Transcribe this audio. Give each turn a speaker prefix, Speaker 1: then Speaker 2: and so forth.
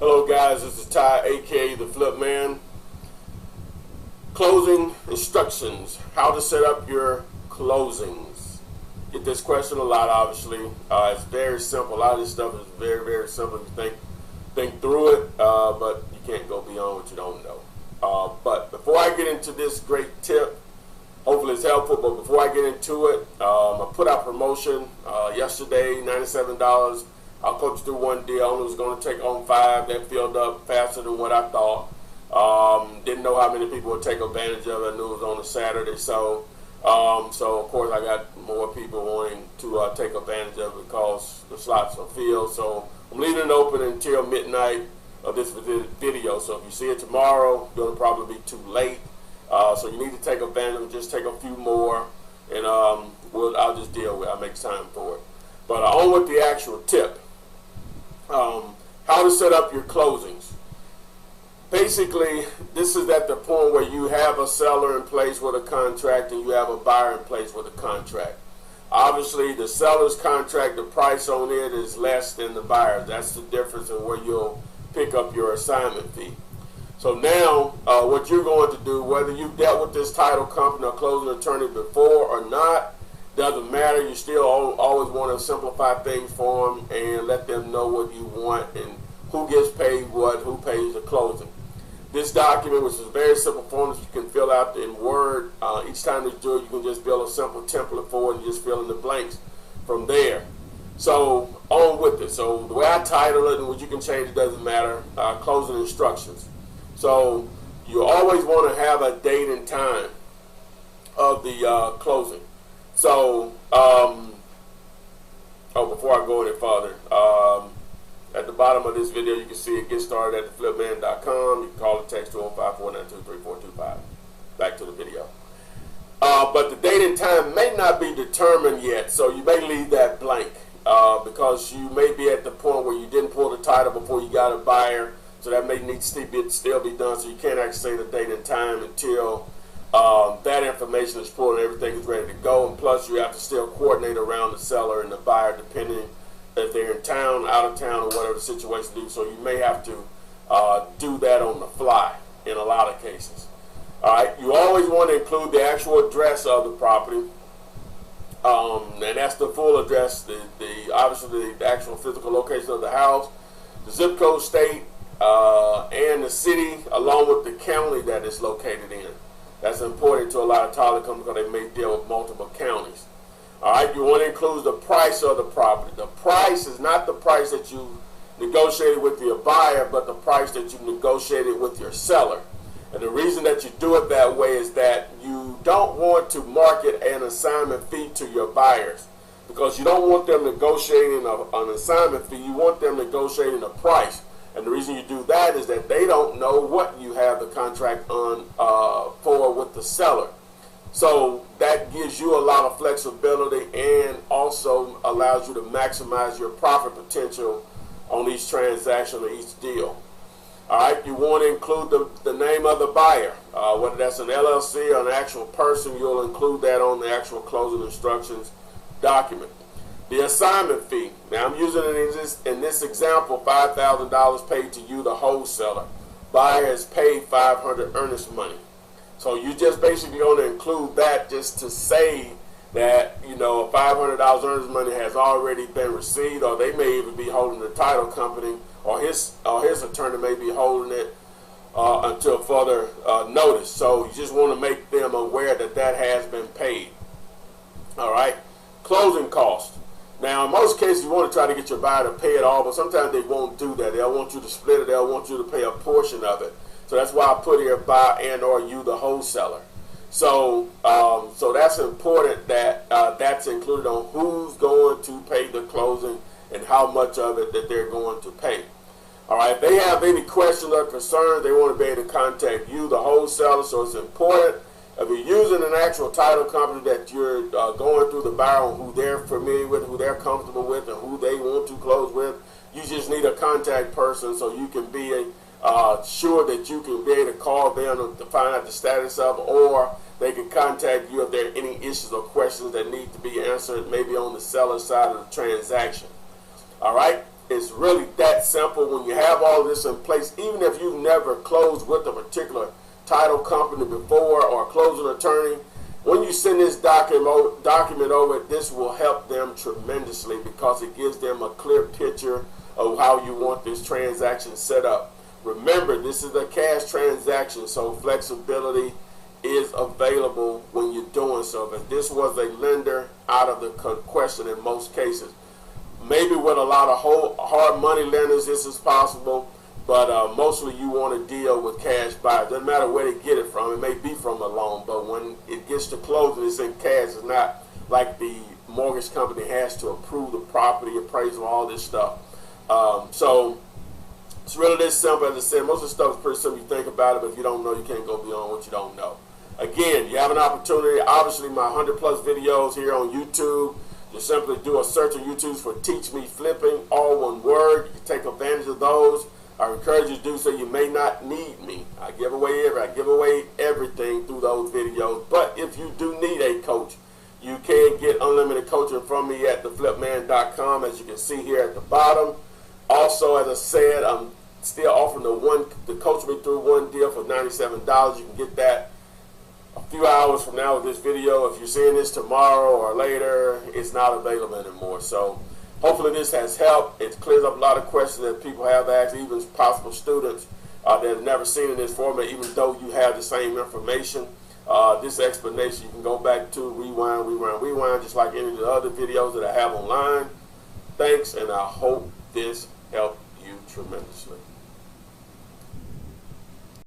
Speaker 1: Hello guys, this is Ty, aka the Flip Man. Closing instructions, how to set up your closings. Get this question a lot, obviously. It's very simple. A lot of this stuff is very simple. You think through it, but you can't go beyond what you don't know. But before I get into this great tip, hopefully it's helpful, but before I get into it, I put out promotion yesterday, $97. I'll coach through one deal. I only was going to take on 5. That filled up faster than what I thought. Didn't know how many people would take advantage of it. I knew it was on a Saturday, so of course I got more people wanting to take advantage of it because the slots are filled. So I'm leaving it open until midnight of this video. So if you see it tomorrow, it'll probably be too late. So you need to take advantage of it. Just take a few more, and I'll just deal with it. I'll make time for it. But on with the actual tip. How to set up your closings. Basically, this is at the point where you have a seller in place with a contract and you have a buyer in place with a contract. Obviously, the seller's contract, the price on it is less than the buyer's. That's the difference in where you'll pick up your assignment fee. So now, what you're going to do, whether you've dealt with this title company or closing attorney before or not, doesn't matter. You still always want to simplify things for them and let them know what you want and who gets paid what, who pays the closing. This document, which is a very simple form that you can fill out in Word, each time you do it, you can just build a simple template for it and just fill in the blanks from there. So on with it. So the way I title it, and what you can change, it doesn't matter, closing instructions. So you always want to have a date and time of the closing. So, before I go any further, at the bottom of this video, you can see it. Get started at theflipman.com. You can call or text 205-492-3425. Back to the video. But the date and time may not be determined yet, so you may leave that blank because you may be at the point where you didn't pull the title before you got a buyer, so that may need to still be done, so you can't actually say the date and time until that information is pulled and everything is ready to go. And plus, you have to still coordinate around the seller and the buyer, depending if they're in town, out of town, or whatever the situation is. So you may have to do that on the fly in a lot of cases. All right, you always want to include the actual address of the property, and that's the full address, obviously the actual physical location of the house, the zip code, state, and the city, along with the county that it's located in. That's important to a lot of title companies because they may deal with multiple counties. All right, you want to include the price of the property. The price is not the price that you negotiated with your buyer, but the price that you negotiated with your seller. And the reason that you do it that way is that you don't want to market an assignment fee to your buyers because you don't want them negotiating an assignment fee. You want them negotiating a price. And the reason you do that is that they don't know what you have the contract on for with the seller. So that gives you a lot of flexibility and also allows you to maximize your profit potential on each transaction or each deal. All right, you want to include the name of the buyer. Whether that's an LLC or an actual person, you'll include that on the actual closing instructions document. The assignment fee. Now I'm using it in this example, $5,000 paid to you, the wholesaler. Buyer has paid $500 earnest money. So you just basically going to include that just to say that, you know, $500 earnest money has already been received, or they may even be holding the title company, or his attorney may be holding it until further notice. So you just want to make them aware that that has been paid. All right, closing costs. Now, in most cases, you want to try to get your buyer to pay it all, but sometimes they won't do that. They'll want you to split it. They'll want you to pay a portion of it. So that's why I put here buy and or you, the wholesaler. So, so that's important that that's included on who's going to pay the closing and how much of it that they're going to pay. All right, if they have any questions or concerns, they want to be able to contact you, the wholesaler. So it's important. If you're using an actual title company that you're going through the buyer on who they're familiar with, who they're comfortable with, and who they want to close with, you just need a contact person so you can be sure that you can be able to call them to find out the status of, or they can contact you if there are any issues or questions that need to be answered, maybe on the seller side of the transaction. All right. It's really that simple. When you have all this in place, even if you've never closed with a particular title company before or a closing attorney, when you send this document over, this will help them tremendously because it gives them a clear picture of how you want this transaction set up. Remember, this is a cash transaction, so flexibility is available when you're doing so. If this was a lender, out of the question in most cases. Maybe with a lot of hard money lenders, this is possible, but mostly you want to deal with cash buyers. Doesn't matter where they get it from. It may be from a loan, but when it gets to closing, it's in cash. It's not like the mortgage company has to approve the property appraisal, all this stuff. So it's really this simple. As I said, most of the stuff is pretty simple. You think about it, but if you don't know, you can't go beyond what you don't know. Again, you have an opportunity. Obviously, my 100+ videos here on YouTube. Just simply do a search on YouTube for Teach Me Flipping, all one word. You can take advantage of those. I encourage you to do so. You may not need me. I give away everything through those videos. But if you do need a coach, you can get unlimited coaching from me at theflipman.com, as you can see here at the bottom. Also, as I said, I'm still offering the Coach Me Through One deal for $97. You can get that a few hours from now with this video. If you're seeing this tomorrow or later, it's not available anymore. So hopefully this has helped. It clears up a lot of questions that people have asked, even possible students that have never seen in this format, even though you have the same information. This explanation you can go back to, rewind, just like any of the other videos that I have online. Thanks, and I hope this helped you tremendously.